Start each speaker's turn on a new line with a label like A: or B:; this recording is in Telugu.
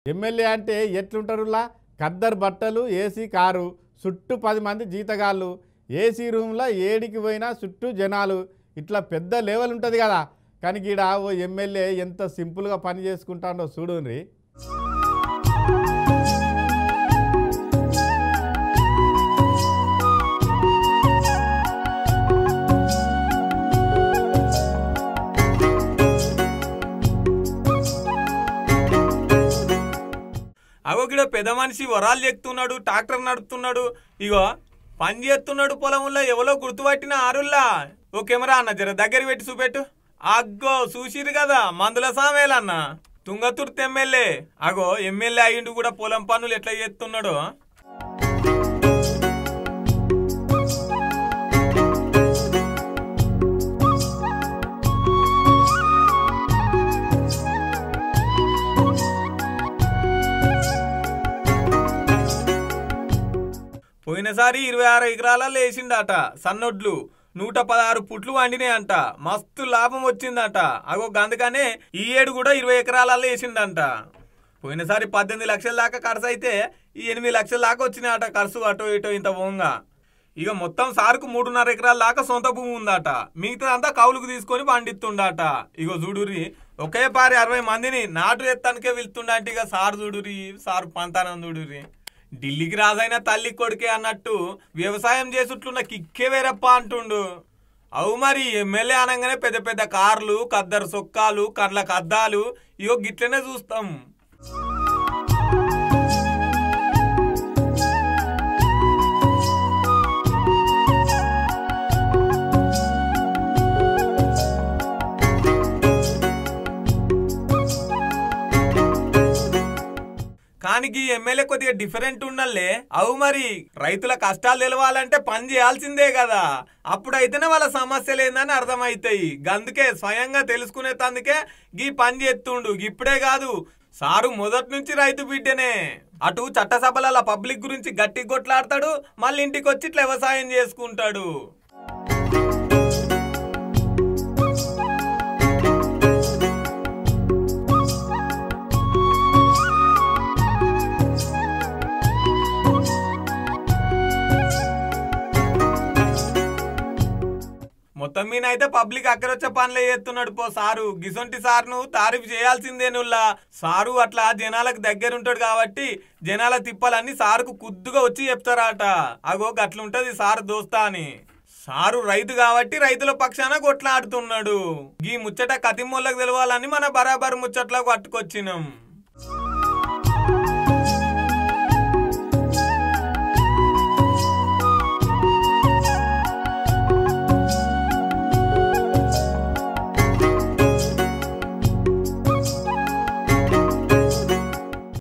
A: ఎమ్మెల్యే అంటే ఎట్లుంటారులా? ఖద్దరు బట్టలు, ఏసీ కారు, చుట్టూ 10 మంది జీతగాళ్ళు, ఏసీ రూమ్లో ఏడికి పోయినా చుట్టూ జనాలు, ఇట్లా పెద్ద లెవెల్ ఉంటుంది కదా. కానీ ఈడ ఓ ఎమ్మెల్యే ఎంత సింపుల్గా పని చేసుకుంటాడో చూడుండ్రి.
B: అవగిడ పెద్ద మనిషి వరాలు చెప్తున్నాడు, ట్రాక్టర్ నడుపుతున్నాడు, ఇగో పని చేస్తున్నాడు పొలంలో. ఎవరో గుర్తుపట్టిన ఆరుల్లా. ఓ కెమెరా అన్న జర దగ్గర పెట్టి చూపెట్టు. అగ్గో చూసిరు కదా మందుల సామేలన్న తుంగతుర్తి ఎమ్మెల్యే. అగో ఎమ్మెల్యే అయ్యిండు కూడా పొలం పనులు ఎట్లా చేస్తున్నాడో. పోయినసారి 26 ఎకరాలలో వేసిండట సన్నొడ్లు, 116 పుట్లు వండినాయంట. మస్తు లాభం వచ్చిందట. అగో అందుకనే ఈ ఏడు కూడా 20 ఎకరాలలో వేసిండంట. పోయినసారి 18 లక్షల దాకా ఖర్చు అయితే ఈ 8 లక్షల దాకా వచ్చినాయట ఖర్చు, అటో ఇటో ఇంత పోంగా. ఇక మొత్తం సారుకు 3.5 ఎకరాల దాకా సొంత భూమి ఉందట. మిగతా అంతా కౌలుకు తీసుకొని పండిస్తుండట. ఇగో చూడురి, ఒకే పారి 60 మందిని నాటు ఎత్తానికే వెళ్తుండట. ఇక సారు చూడురి, సారు పంతానం చూడురి. ఢిల్లీకి రాజైన తల్లి కొడుకే అన్నట్టు వ్యవసాయం చేసుట్లున్న కిక్కే వేరప్ప అంటుండు. అవు మరి ఎమ్మెల్యే అనగానే పెద్ద పెద్ద కార్లు, కద్దరు సొక్కాలు, కండ్లకు అద్దాలు, ఇగో గిట్లనే చూస్తాం. కానీ ఈ ఎమ్మెల్యే కొద్దిగా డిఫరెంట్ ఉండాలే. అవు మరి రైతుల కష్టాలు తెలవాలంటే పని చేయాల్సిందే కదా. అప్పుడైతేనే వాళ్ళ సమస్యలు ఏందని అర్థమవుతాయి. అందుకే స్వయంగా తెలుసుకునే తందుకే గీ పని చేస్తుండు. ఇప్పుడే కాదు, సారు మొదటి నుంచి రైతు బిడ్డనే. అటు చట్టసభల పబ్లిక్ గురించి గట్టి కొట్లాడతాడు, మళ్ళీ ఇంటికి వచ్చి ఇట్లా వ్యవసాయం చేసుకుంటాడు. మొత్తం మీద అయితే పబ్లిక్ అక్కడొచ్చే పనులే చేస్తున్నాడు పో సారు. గిసొంటి సార్ను తారీఫ్ చేయాల్సిందేనుల్లా. సారు అట్లా జనాలకు దగ్గర ఉంటాడు కాబట్టి జనాల తిప్పాలన్నీ సారుకు కుద్దుగా వచ్చి చెప్తారట. అగో గట్లుంటది సారు దోస్తా అని. సారు రైతు కాబట్టి రైతుల పక్షాన కొట్లాడుతున్నాడు. గీ ముచ్చట కతిమూలకు తెలవాలని మన బరాబర్ ముచ్చట్లకు పట్టుకొచ్చినాం.